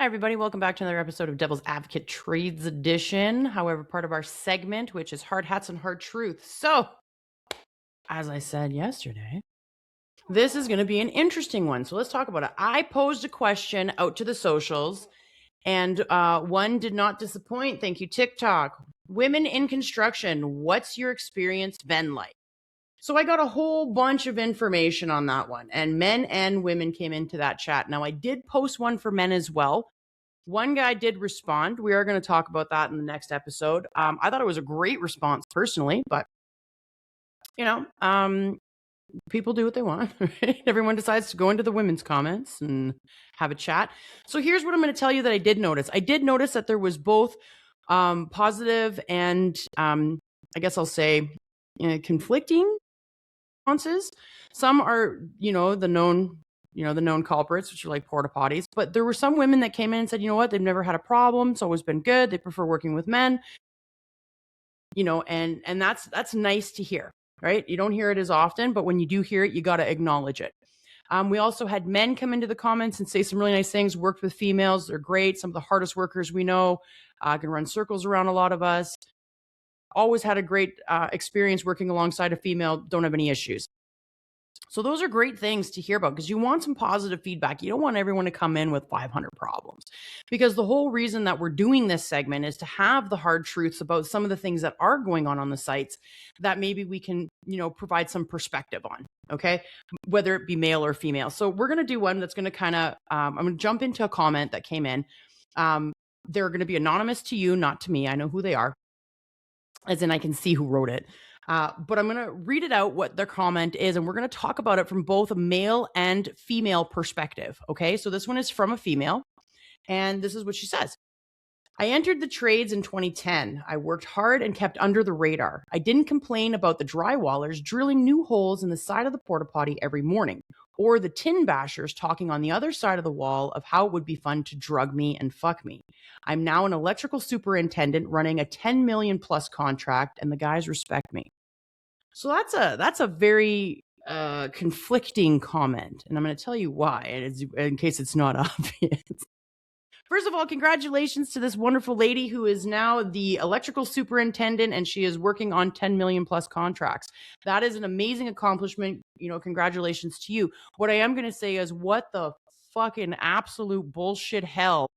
Hi, everybody. Welcome back to another episode of Devil's Advocate Trades Edition. However, part of our segment, which is Hard Hats and Hard Truth. So, as I said yesterday, this is going to be an interesting one. So, let's talk about it. I posed a question out to the socials, and one did not disappoint. Thank you, TikTok. Women in construction, what's your experience been like? So I got a whole bunch of information on that one, and men and women came into that chat. Now, I did post one for men as well. One guy did respond. We are going to talk about that in the next episode. I thought it was a great response personally, but you know, people do what they want. Right? Everyone decides to go into the women's comments and have a chat. So here's what I'm going to tell you that I did notice. I did notice that there was both positive and I guess I'll say conflicting responses. Some are, the known culprits, which are like porta potties. But there were some women that came in and said, you know what, they've never had a problem. It's always been good. They prefer working with men, and that's nice to hear, right? You don't hear it as often, but when you do hear it, you got to acknowledge it. We also had men come into the comments and say some really nice things, worked with females. They're great. Some of the hardest workers we know, can run circles around a lot of us. Always had a great experience working alongside a female. Don't have any issues. So those are great things to hear about because you want some positive feedback. You don't want everyone to come in with 500 problems, because the whole reason that we're doing this segment is to have the hard truths about some of the things that are going on the sites that maybe we can, provide some perspective on. Okay. Whether it be male or female. So we're going to do one that's going to kind of, I'm going to jump into a comment that came in. They're going to be anonymous to you, not to me. I know who they are, as in I can see who wrote it. But I'm going to read it out what their comment is, and we're going to talk about it from both a male and female perspective. Okay, so this one is from a female, and this is what she says. I entered the trades in 2010. I worked hard and kept under the radar. I didn't complain about the drywallers drilling new holes in the side of the porta potty every morning, or the tin bashers talking on the other side of the wall of how it would be fun to drug me and fuck me. I'm now an electrical superintendent running a 10 million plus contract, and the guys respect me. So that's a very conflicting comment, and I'm going to tell you why, in case it's not obvious. First of all, congratulations to this wonderful lady who is now the electrical superintendent, and she is working on 10 million plus contracts. That is an amazing accomplishment. Congratulations to you. What I am going to say is, what the fucking absolute bullshit hell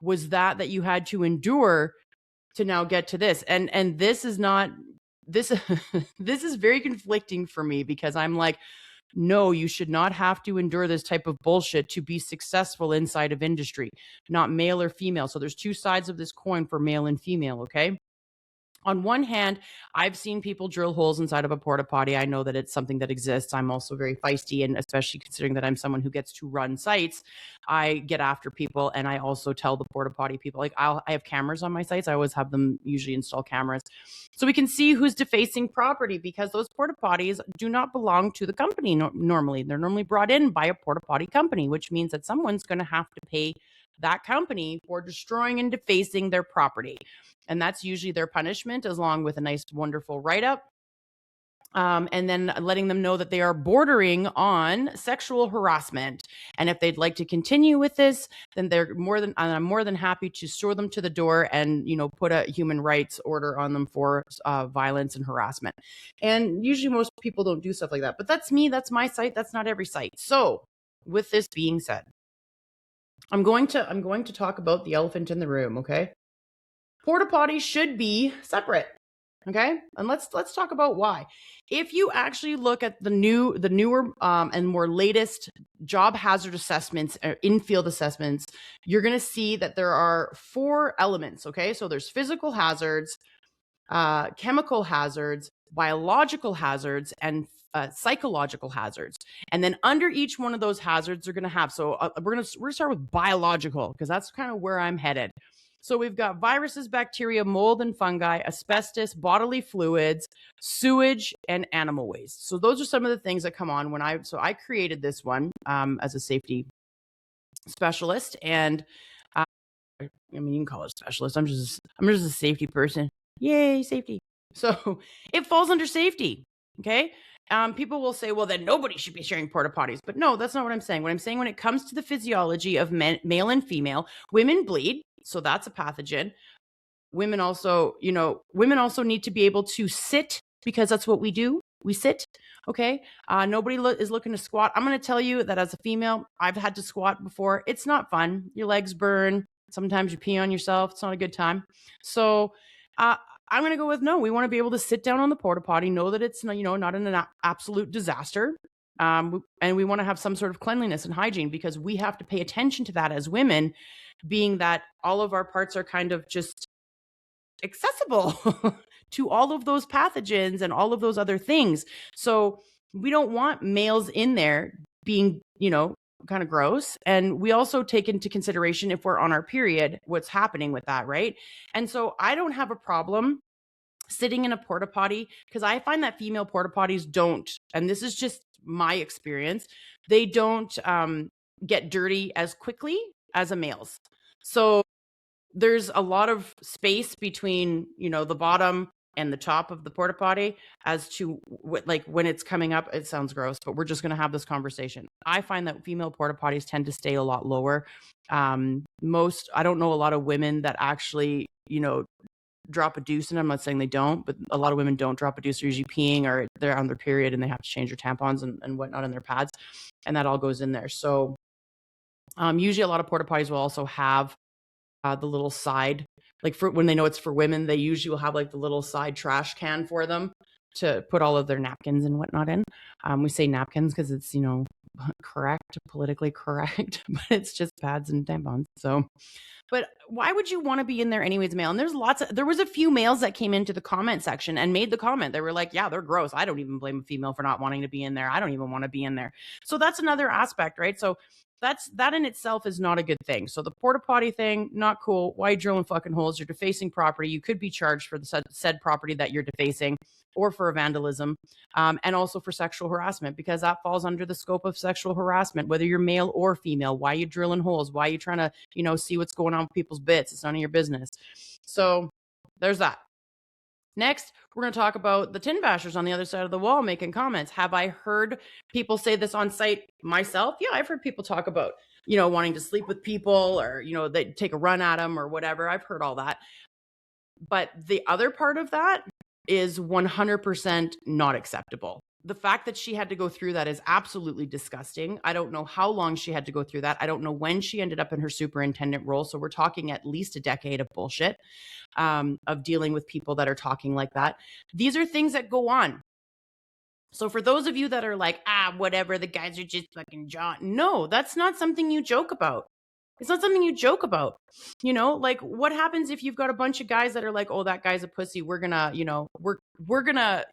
was that you had to endure to now get to this? And this is not this this is very conflicting for me, because I'm like, no, you should not have to endure this type of bullshit to be successful inside of industry, not male or female. So there's two sides of this coin for male and female, okay? On one hand, I've seen people drill holes inside of a porta potty. I know that it's something that exists. I'm also very feisty, and especially considering that I'm someone who gets to run sites, I get after people, and I also tell the porta potty people, like, I have cameras on my sites. I always have them usually install cameras so we can see who's defacing property, because those porta potties do not belong to the company normally. They're normally brought in by a porta potty company, which means that someone's going to have to pay that company for destroying and defacing their property. And that's usually their punishment, along with a nice, wonderful write-up. And then letting them know that they are bordering on sexual harassment. And if they'd like to continue with this, then I'm more than happy to store them to the door and, put a human rights order on them for violence and harassment. And usually most people don't do stuff like that. But that's me. That's my site. That's not every site. So with this being said, I'm going to talk about the elephant in the room, okay? Porta potties should be separate. Okay. And let's talk about why. If you actually look at the newer and more latest job hazard assessments, in-field assessments, you're going to see that there are 4 elements. Okay. So there's physical hazards, chemical hazards, biological hazards, and psychological hazards. And then under each one of those hazards, they're going to have, so we're going to start with biological, because that's kind of where I'm headed. So we've got viruses, bacteria, mold and fungi, asbestos, bodily fluids, sewage, and animal waste. So those are some of the things that come on I created this one as a safety specialist. And you can call it specialist. I'm just a safety person. Yay, safety. So it falls under safety. Okay. People will say, well, then nobody should be sharing porta potties. But no, that's not what I'm saying. What I'm saying, when it comes to the physiology of male and female, women bleed. So that's a pathogen. Women also need to be able to sit, because that's what we do. We sit. Okay. Nobody is looking to squat. I'm going to tell you that as a female, I've had to squat before. It's not fun. Your legs burn. Sometimes you pee on yourself. It's not a good time. So, I'm going to go with no. We want to be able to sit down on the porta potty, know that it's, not an absolute disaster. And we want to have some sort of cleanliness and hygiene, because we have to pay attention to that as women, being that all of our parts are kind of just accessible to all of those pathogens and all of those other things. So we don't want males in there being, kind of gross. And we also take into consideration, if we're on our period, what's happening with that, right? And so I don't have a problem sitting in a porta potty, because I find that female porta potties don't, and this is just my experience, they don't get dirty as quickly as a male's. So there's a lot of space between, the bottom and the top of the porta potty as to what, like, when it's coming up. It sounds gross, but we're just going to have this conversation. I find that female porta potties tend to stay a lot lower. I don't know a lot of women that actually, drop a deuce in. I'm not saying they don't, but a lot of women don't drop a deuce. They're usually peeing, or they're on their period and they have to change their tampons and whatnot in their pads, and that all goes in there. So usually a lot of porta potties will also have the little side, like, for when they know it's for women, they usually will have like the little side trash can for them to put all of their napkins and whatnot in. We say napkins because it's, correct, politically correct, but it's just pads and tampons. So, but why would you want to be in there anyways, male? And there was a few males that came into the comment section and made the comment. They were like, yeah, they're gross. I don't even blame a female for not wanting to be in there. I don't even want to be in there. So that's another aspect, right? So that in itself is not a good thing. So the porta potty thing, not cool. Why drilling fucking holes? You're defacing property. You could be charged for the said property that you're defacing, or for vandalism, and also for sexual harassment, because that falls under the scope of sexual harassment, whether you're male or female. Why are you drilling holes? Why are you trying to, see what's going on with people's bits? It's none of your business. So there's that. Next, we're going to talk about the tin bashers on the other side of the wall making comments. Have I heard people say this on site myself? Yeah, I've heard people talk about, wanting to sleep with people, or, they take a run at them or whatever. I've heard all that. But the other part of that is 100% not acceptable. The fact that she had to go through that is absolutely disgusting. I don't know how long she had to go through that. I don't know when she ended up in her superintendent role. So we're talking at least a decade of bullshit, of dealing with people that are talking like that. These are things that go on. So for those of you that are like, whatever, the guys are just fucking jaw. No, that's not something you joke about. It's not something you joke about. Like, what happens if you've got a bunch of guys that are like, oh, that guy's a pussy. We're gonna, we're gonna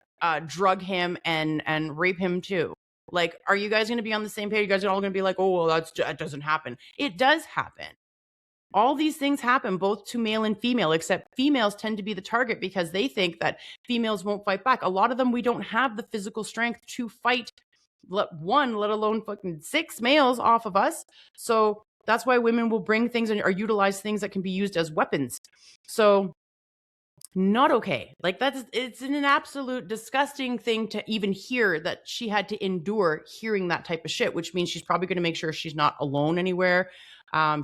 drug him and rape him too. Like, are you guys gonna be on the same page? You guys are all gonna be like, oh, well, that doesn't happen. It does happen. All these things happen both to male and female, except females tend to be the target because they think that females won't fight back. A lot of them, we don't have the physical strength to fight let alone fucking 6 males off of us. So that's why women will bring things or utilize things that can be used as weapons. So not okay. Like, it's an absolute disgusting thing to even hear, that she had to endure hearing that type of shit, which means she's probably going to make sure she's not alone anywhere.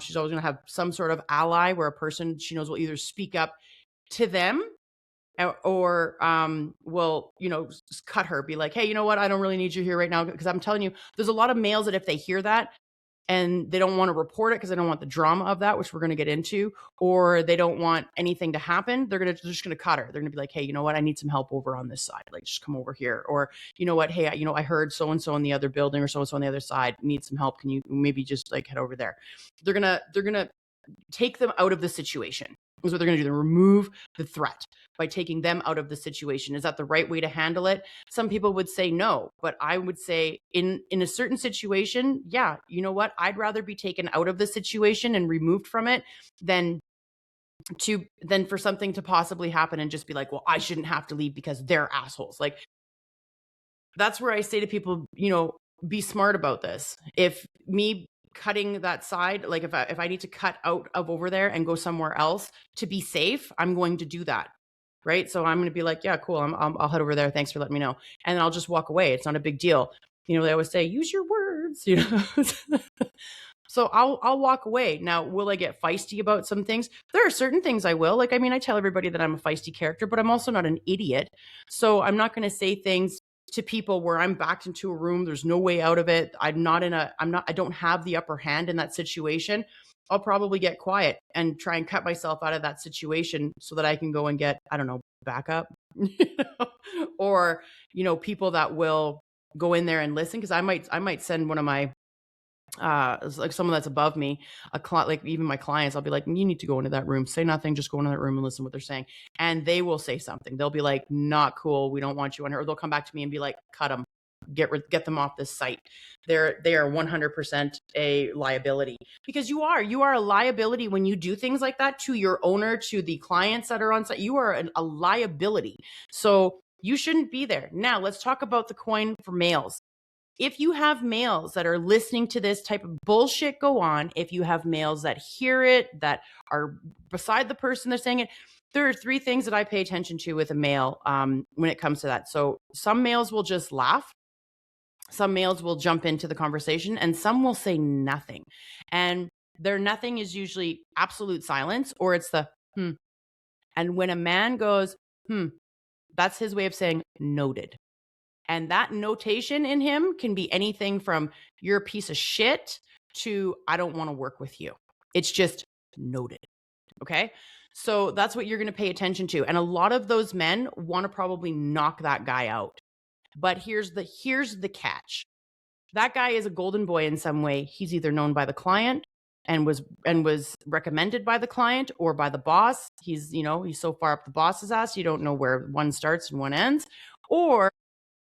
She's always going to have some sort of ally where a person she knows will either speak up to them or will, cut her, be like, hey, you know what? I don't really need you here right now. Because I'm telling you, there's a lot of males that if they hear that and they don't want to report it because they don't want the drama of that, which we're going to get into, or they don't want anything to happen, they're just going to cut her. They're going to be like, hey, you know what? I need some help over on this side. Like, just come over here. Or, you know what? Hey, I heard so-and-so in the other building or so-and-so on the other side need some help. Can you maybe just like head over there? They're going to take them out of the situation. Is what they're going to do. They remove the threat by taking them out of the situation. Is that the right way to handle it? Some people would say no, but I would say in a certain situation, yeah, you know what? I'd rather be taken out of the situation and removed from it than for something to possibly happen and just be like, well, I shouldn't have to leave because they're assholes. Like, that's where I say to people, be smart about this. If me cutting that side, like if I need to cut out of over there and go somewhere else to be safe, I'm going to do that. right? So I'm going to be like, yeah, cool. I'll head over there. Thanks for letting me know. And then I'll just walk away. It's not a big deal. You know, they always say, use your words, you know. So I'll walk away. Now, will I get feisty about some things? There are certain things I will. Like, I mean, I tell everybody that I'm a feisty character, but I'm also not an idiot. So I'm not going to say things to people where I'm backed into a room. There's no way out of it. I don't have the upper hand in that situation. I'll probably get quiet and try and cut myself out of that situation so that I can go and get, I don't know, backup, or, people that will go in there and listen. Cause I might send one of my, like someone that's above me, a client, like even my clients, I'll be like, you need to go into that room, say nothing, just go into that room and listen to what they're saying. And they will say something. They'll be like, not cool. We don't want you on here. Or they'll come back to me and be like, cut them, get them off this site. They are 100% a liability, because you are a liability when you do things like that to your owner, to the clients that are on site. You are a liability. So you shouldn't be there. Now let's talk about the coin for males. If you have males that are listening to this type of bullshit go on, if you have males that hear it, that are beside the person they're saying it, there are three things that I pay attention to with a male when it comes to that. So some males will just laugh. Some males will jump into the conversation, and some will say nothing. And their nothing is usually absolute silence, or it's the And when a man goes, that's his way of saying noted. And that notation in him can be anything from you're a piece of shit to I don't want to work with you. It's just noted. Okay. So that's what you're going to pay attention to. And a lot of those men want to probably knock that guy out. But here's the catch. That guy is a golden boy in some way. He's either known by the client and was recommended by the client or by the boss. He's so far up the boss's ass, you don't know where one starts and one ends. Or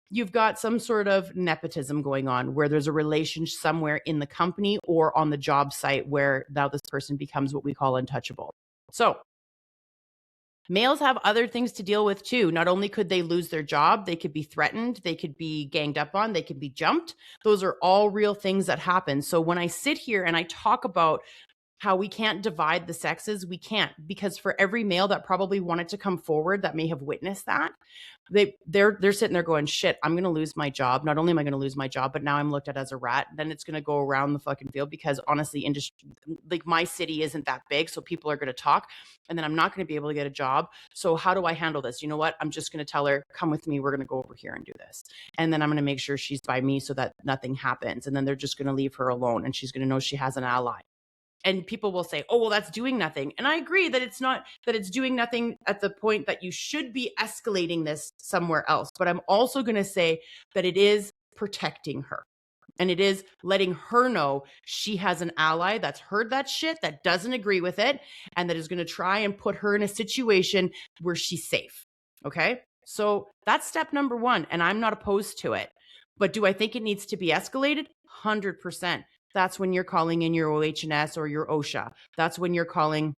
you've got some sort of nepotism going on where there's a relation somewhere in the company or on the job site where now this person becomes what we call untouchable. So males have other things to deal with too. Not only could they lose their job, they could be threatened, they could be ganged up on, they could be jumped. Those are all real things that happen. So when I sit here and I talk about how we can't divide the sexes, we can't, because for every male that probably wanted to come forward that may have witnessed that, they're sitting there going, shit, I'm going to lose my job. Not only am I going to lose my job, but now I'm looked at as a rat. Then it's going to go around the fucking field, because honestly, industry, like my city isn't that big. So people are going to talk, and then I'm not going to be able to get a job. So how do I handle this? You know what? I'm just going to tell her, come with me. We're going to go over here and do this. And then I'm going to make sure she's by me so that nothing happens. And then they're just going to leave her alone, and she's going to know she has an ally. And people will say, oh, well, that's doing nothing. And I agree that it's doing nothing at the point that you should be escalating this somewhere else. But I'm also going to say that it is protecting her. And it is letting her know she has an ally that's heard that shit, that doesn't agree with it, and that is going to try and put her in a situation where she's safe. Okay? So that's step number one. And I'm not opposed to it. But do I think it needs to be escalated? 100%. That's when you're calling in your OH&S or your OSHA. That's when you're calling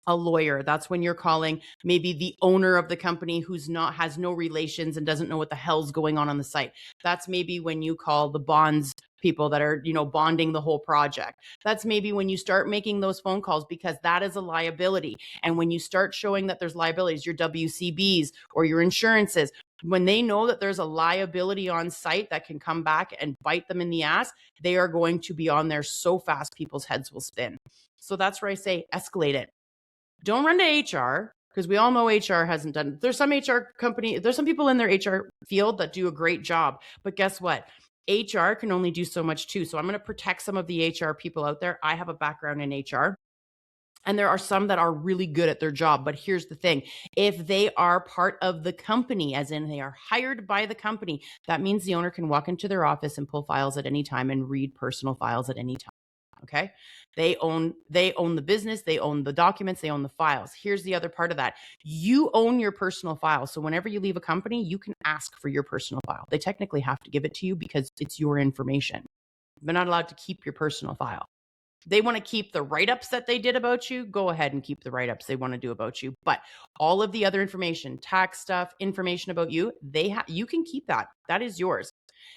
a lawyer. That's when you're calling maybe the owner of the company has no relations and doesn't know what the hell's going on the site. That's maybe when you call the bonds people that are, bonding the whole project. That's maybe when you start making those phone calls, because that is a liability. And when you start showing that there's liabilities, your WCBs or your insurances, when they know that there's a liability on site that can come back and bite them in the ass, they are going to be on there so fast people's heads will spin. So that's where I say escalate it. Don't run to HR, because we all know HR hasn't done. There's some people in their HR field that do a great job. But guess what? HR can only do so much too. So I'm going to protect some of the HR people out there. I have a background in HR. And there are some that are really good at their job. But here's the thing. If they are part of the company, as in they are hired by the company, that means the owner can walk into their office and pull files at any time and read personal files at any time. Okay. They own the business. They own the documents. They own the files. Here's the other part of that. You own your personal file. So whenever you leave a company, you can ask for your personal file. They technically have to give it to you because it's your information. They're not allowed to keep your personal file. They want to keep the write-ups that they did about you. Go ahead and keep the write-ups they want to do about you. But all of the other information, tax stuff, information about you, you can keep that. That is yours.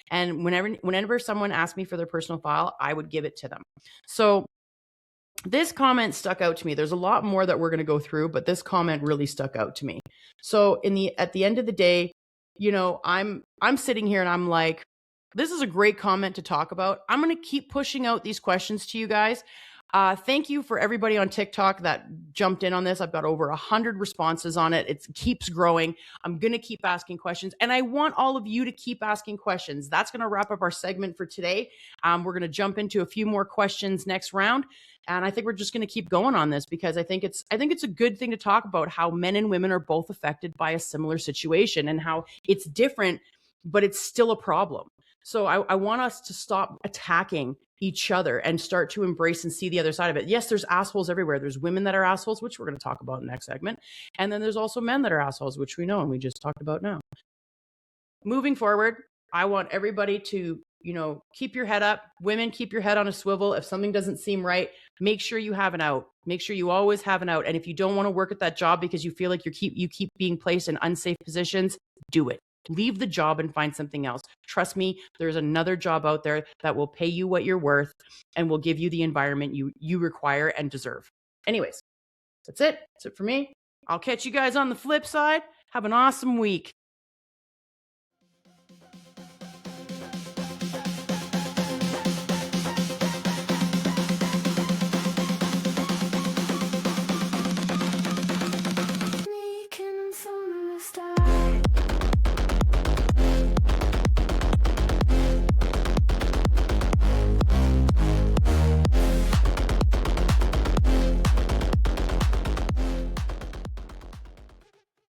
And whenever someone asked me for their personal file, I would give it to them. So this comment stuck out to me. There's a lot more that we're going to go through, but this comment really stuck out to me. So at the end of the day, you know, I'm sitting here and I'm like, this is a great comment to talk about. I'm going to keep pushing out these questions to you guys. Thank you for everybody on TikTok that jumped in on this. I've got over 100 responses on it. It keeps growing. I'm going to keep asking questions, and I want all of you to keep asking questions. That's going to wrap up our segment for today. We're going to jump into a few more questions next round. And I think we're just going to keep going on this because I think it's a good thing to talk about how men and women are both affected by a similar situation and how it's different, but it's still a problem. So I want us to stop attacking each other and start to embrace and see the other side of it. Yes, there's assholes everywhere. There's women that are assholes, which we're going to talk about in the next segment. And then there's also men that are assholes, which we know and we just talked about now. Moving forward, I want everybody to, you know, keep your head up. Women, keep your head on a swivel. If something doesn't seem right, make sure you have an out. Make sure you always have an out. And if you don't want to work at that job because you feel like you keep being placed in unsafe positions, do it. Leave the job and find something else. Trust me, there's another job out there that will pay you what you're worth and will give you the environment you require and deserve. Anyways, that's it. That's it for me. I'll catch you guys on the flip side. Have an awesome week.